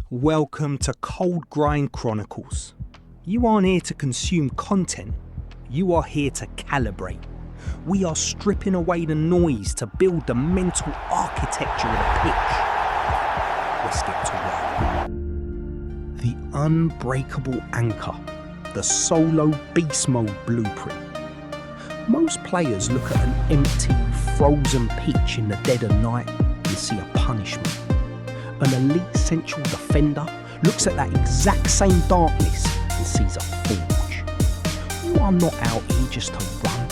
Welcome to Cold Grind Chronicles. You aren't here to consume content, you are here to calibrate. We are stripping away the noise to build the mental architecture of the pitch. Let's get to work. The unbreakable anchor, the solo beast mode blueprint. Most players look at an empty, frozen pitch in the dead of night and see a punishment. An elite central defender looks at that exact same darkness and sees a forge. You are not out here just to run.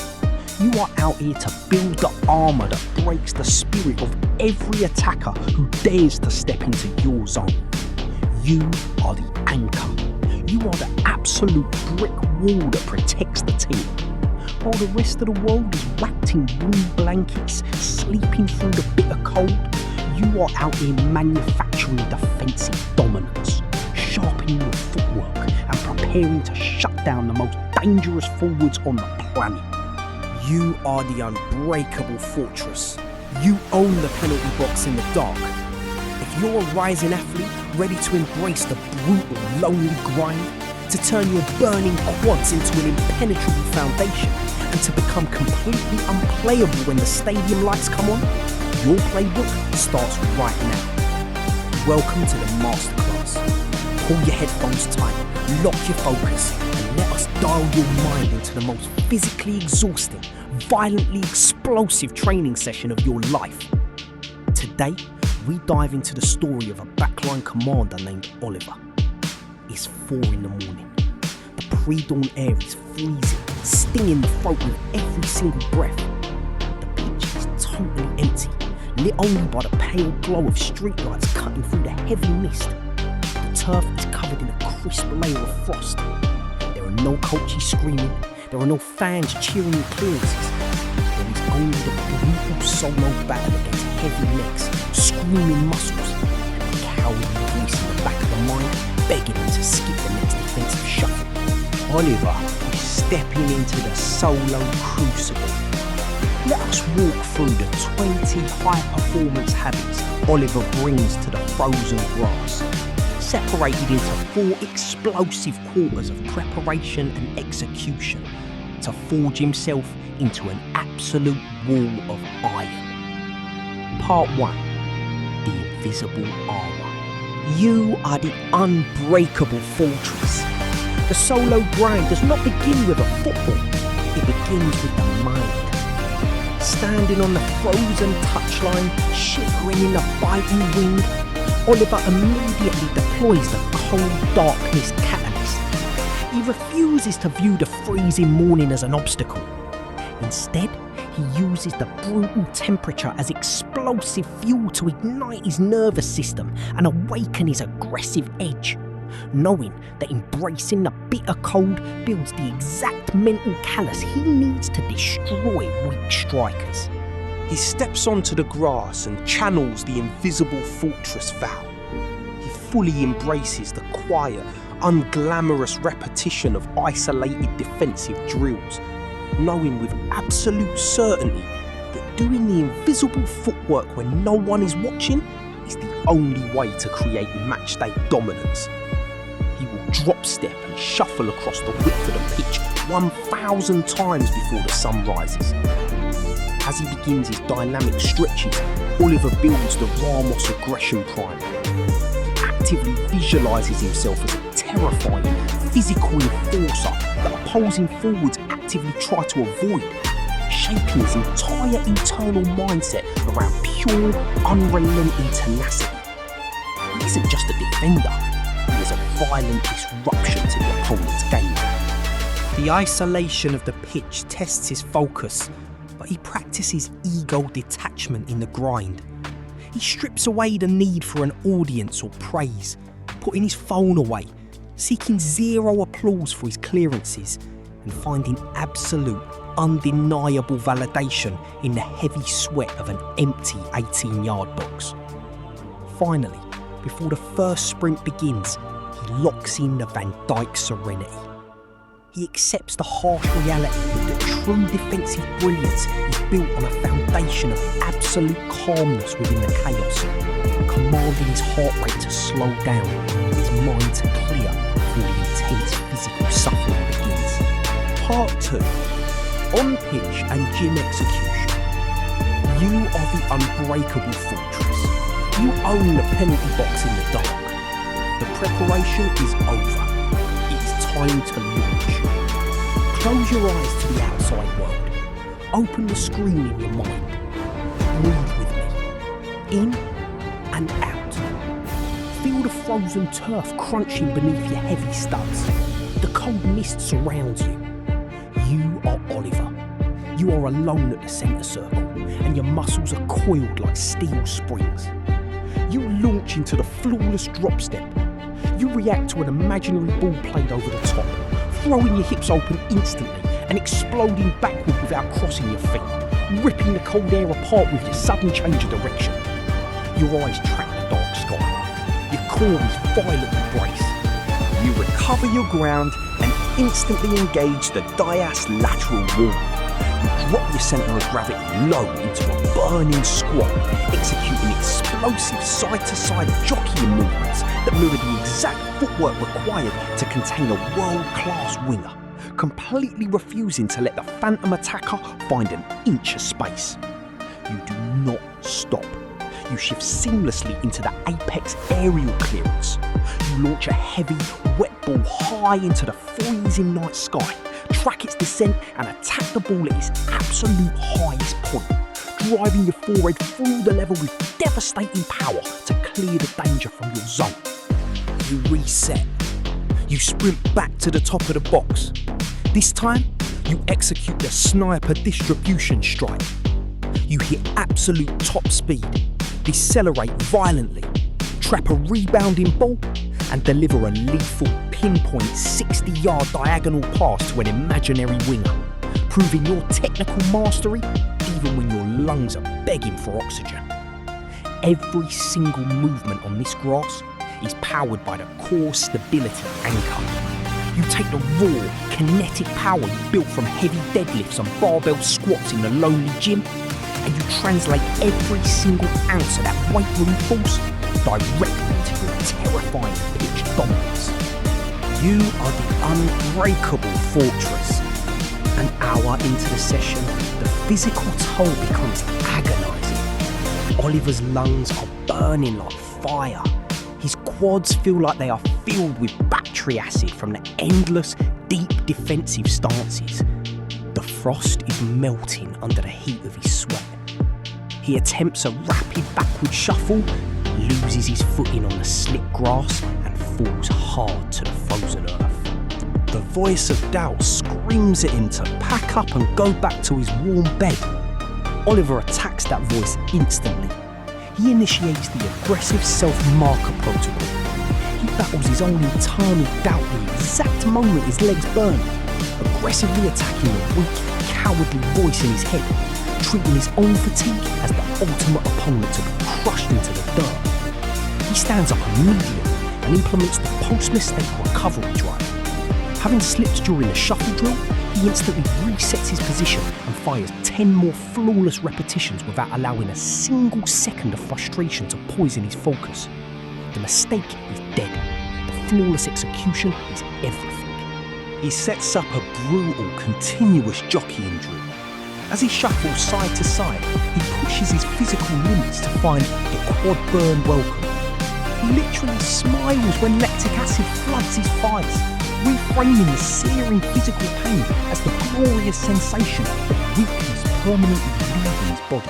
You are out here to build the armour that breaks the spirit of every attacker who dares to step into your zone. You are the anchor. You are the absolute brick wall that protects the team. While the rest of the world is wrapped in warm blankets, sleeping through the bitter cold, you are out here manufacturing defensive dominance, sharpening your footwork and preparing to shut down the most dangerous forwards on the planet. You are the unbreakable fortress. You own the penalty box in the dark. If you're a rising athlete ready to embrace the brutal, lonely grind, to turn your burning quads into an impenetrable foundation, and to become completely unplayable when the stadium lights come on, your playbook starts right now. Welcome to the masterclass. Pull your headphones tight, lock your focus, and let us dial your mind into the most physically exhausting, violently explosive training session of your life. Today, we dive into the story of a backline commander named Oliver. It's 4 a.m. The pre-dawn air is freezing, stinging the throat with every single breath. The pitch is totally empty, lit only by the pale glow of streetlights cutting through the heavy mist. The turf is covered in a crisp layer of frost. There are no coaches screaming, there are no fans cheering your clearances. There is only the brutal solo battle against heavy legs, screaming muscles, and a cowardly voice in the back of the mind begging him to skip the next defensive shuffle. Oliver is stepping into the solo crucible. Let us walk through the 20 high-performance habits Oliver brings to the frozen grass, separated into 4 explosive quarters of preparation and execution to forge himself into an absolute wall of iron. Part 1. The invisible armour. You are the unbreakable fortress. The solo grind does not begin with a football, it begins with the mind. Standing on the frozen touchline, shivering in the biting wind, Oliver immediately deploys the cold darkness catalyst. He refuses to view the freezing morning as an obstacle. Instead, he uses the brutal temperature as explosive fuel to ignite his nervous system and awaken his aggressive edge, knowing that embracing the bitter cold builds the exact mental callus he needs to destroy weak strikers. He steps onto the grass and channels the invisible fortress vow. He fully embraces the quiet, unglamorous repetition of isolated defensive drills, knowing with absolute certainty that doing the invisible footwork when no one is watching is the only way to create matchday dominance. He will drop step and shuffle across the width of the pitch 1,000 times before the sun rises. As he begins his dynamic stretches, Oliver builds the Ramos aggression primer. He actively visualises himself as a terrifying physical enforcer that opposing forwards actively try to avoid, shaping his entire internal mindset around pure, unrelenting tenacity. He isn't just a defender, he is a violent disruption to the opponent's game. The isolation of the pitch tests his focus, but he practices ego detachment in the grind. He strips away the need for an audience or praise, putting his phone away, seeking zero applause for his clearances, and finding absolute, undeniable validation in the heavy sweat of an empty 18-yard box. Finally, before the first sprint begins, he locks in the Van Dijk serenity. He accepts the harsh reality that the true defensive brilliance is built on a foundation of absolute calmness within the chaos, commanding his heart rate to slow down, his mind to clear before the intense physical suffering begins. Part 2. On pitch and gym execution. You are the unbreakable fortress. You own the penalty box in the dark. The preparation is over. It's time to launch. Close your eyes to the outside world. Open the screen in your mind. Breathe with me. In and out. Feel the frozen turf crunching beneath your heavy studs. The cold mist surrounds you. You are Oliver. You are alone at the centre circle, and your muscles are coiled like steel springs. You launch into the flawless drop step. You react to an imaginary ball played over the top, throwing your hips open instantly and exploding backward without crossing your feet, ripping the cold air apart with your sudden change of direction. Your eyes track the dark sky. Your core is violently braced. You recover your ground and instantly engage the dias lateral wall. You drop your centre of gravity low into a burning squat, executing explosive side-to-side jockeying movements that mirror the exact footwork required to contain a world-class winger, completely refusing to let the phantom attacker find an inch of space. You do not stop. You shift seamlessly into the apex aerial clearance. You launch a heavy, wet ball high into the freezing night sky, track its descent and attack the ball at its absolute highest point, driving your forehead through the level with devastating power to clear the danger from your zone. You reset. You sprint back to the top of the box. This time, you execute the sniper distribution strike. You hit absolute top speed, decelerate violently, trap a rebounding ball, and deliver a lethal pinpoint 60-yard diagonal pass to an imaginary winger, proving your technical mastery even when your lungs are begging for oxygen. Every single movement on this grass is powered by the core stability anchor. You take the raw, kinetic power you built from heavy deadlifts and barbell squats in the lonely gym, and you translate every single ounce of that weight room force directly into your terrifying pitch dominance. You are the unbreakable fortress. An hour into the session, the physical toll becomes agonising. Oliver's lungs are burning like fire. His quads feel like they are filled with battery acid from the endless, deep defensive stances. The frost is melting under the heat of his sweat. He attempts a rapid backward shuffle, loses his footing on the slick grass and falls hard to the frozen earth. The voice of doubt screams at him to pack up and go back to his warm bed. Oliver attacks that voice instantly. He initiates the aggressive self-marker protocol. He battles his own internal doubt the exact moment his legs burn, aggressively attacking the weak, cowardly voice in his head, treating his own fatigue as the ultimate opponent to be crushed into the dirt. He stands up immediately and implements the post-mistake recovery drive. Having slipped during the shuffle drill, he instantly resets his position and fires 10 more flawless repetitions without allowing a single second of frustration to poison his focus. The mistake is dead. The flawless execution is everything. He sets up a brutal, continuous jockeying drill. As he shuffles side to side, he pushes his physical limits to find the quad burn welcome. He literally smiles when lactic acid floods his thighs, reframing the searing physical pain as the glorious sensation of weakness permanently leaving his body.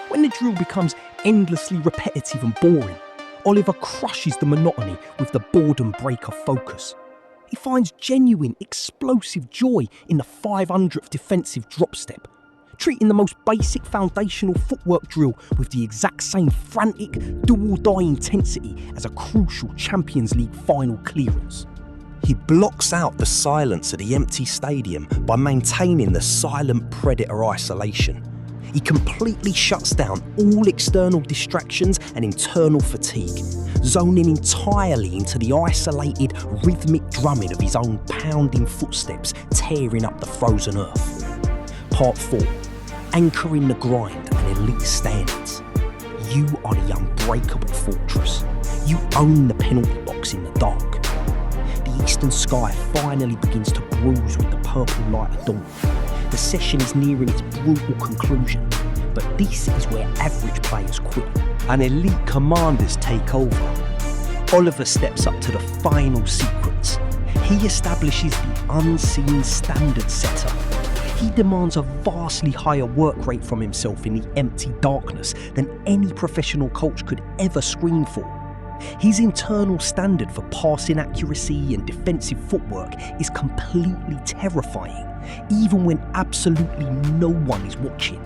When the drill becomes endlessly repetitive and boring, Oliver crushes the monotony with the boredom breaker focus. He finds genuine, explosive joy in the 500th defensive drop step, treating the most basic foundational footwork drill with the exact same frantic, do-or-die intensity as a crucial Champions League final clearance. He blocks out the silence of the empty stadium by maintaining the silent predator isolation. He completely shuts down all external distractions and internal fatigue, zoning entirely into the isolated, rhythmic drumming of his own pounding footsteps tearing up the frozen earth. Part 4. Anchoring the grind and elite standards. You are the unbreakable fortress. You own the penalty box in the dark. The eastern sky finally begins to bruise with the purple light of dawn. The session is nearing its brutal conclusion, but this is where average players quit and elite commanders take over. Oliver steps up to the final sequence. He establishes the unseen standard setter. He demands a vastly higher work rate from himself in the empty darkness than any professional coach could ever scream for. His internal standard for passing accuracy and defensive footwork is completely terrifying, even when absolutely no one is watching.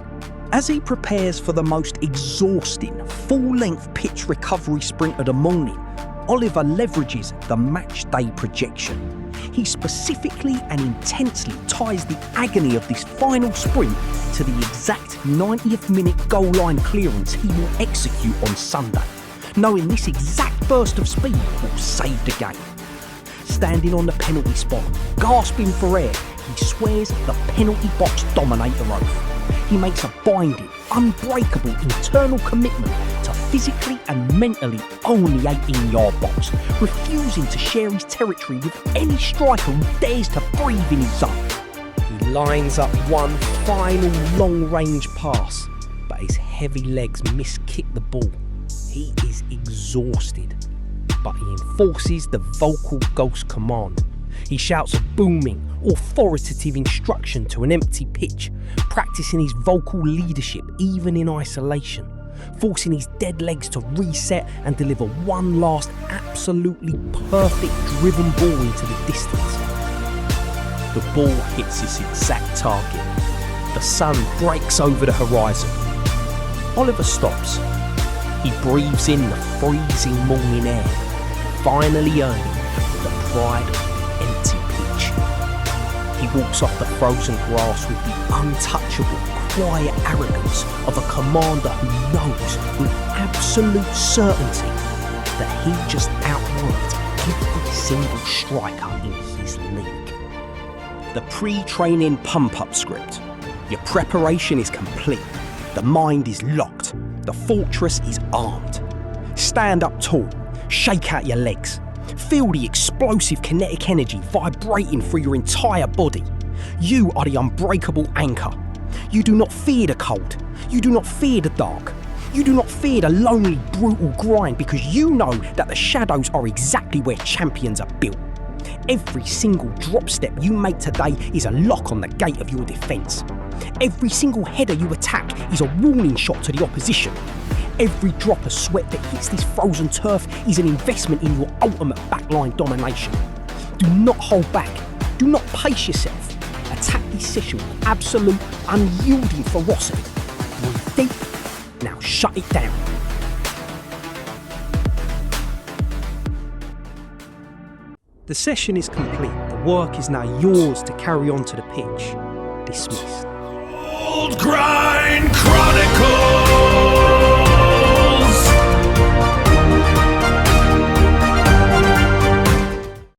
As he prepares for the most exhausting, full-length pitch recovery sprint of the morning, Oliver leverages the match day projection. He specifically and intensely ties the agony of this final sprint to the exact 90th minute goal line clearance he will execute on Sunday, knowing this exact burst of speed will save the game. Standing on the penalty spot, gasping for air, he swears the penalty box dominator oath. He makes a binding, unbreakable internal commitment to physically and mentally own the 18-yard box, refusing to share his territory with any striker who dares to breathe in his zone. He lines up one final long-range pass, but his heavy legs miskick the ball. He is exhausted, but he enforces the vocal ghost command. He shouts a booming, authoritative instruction to an empty pitch, practicing his vocal leadership even in isolation, forcing his dead legs to reset and deliver one last absolutely perfect driven ball into the distance. The ball hits its exact target. The sun breaks over the horizon. Oliver stops. He breathes in the freezing morning air, finally earning the pride of empty pitch. He walks off the frozen grass with the untouchable, quiet arrogance of a commander who knows with absolute certainty that he just outworked every single striker in his league. The pre-training pump-up script. Your preparation is complete. The mind is locked. The fortress is armed. Stand up tall. Shake out your legs. Feel the explosive kinetic energy vibrating through your entire body. You are the unbreakable anchor. You do not fear the cold. You do not fear the dark. You do not fear the lonely, brutal grind because you know that the shadows are exactly where champions are built. Every single drop step you make today is a lock on the gate of your defence. Every single header you attack is a warning shot to the opposition. Every drop of sweat that hits this frozen turf is an investment in your ultimate backline domination. Do not hold back. Do not pace yourself. Attack this session with absolute, unyielding ferocity. Breathe deep. Now shut it down. The session is complete. The work is now yours to carry on to the pitch. Dismissed. Old grind!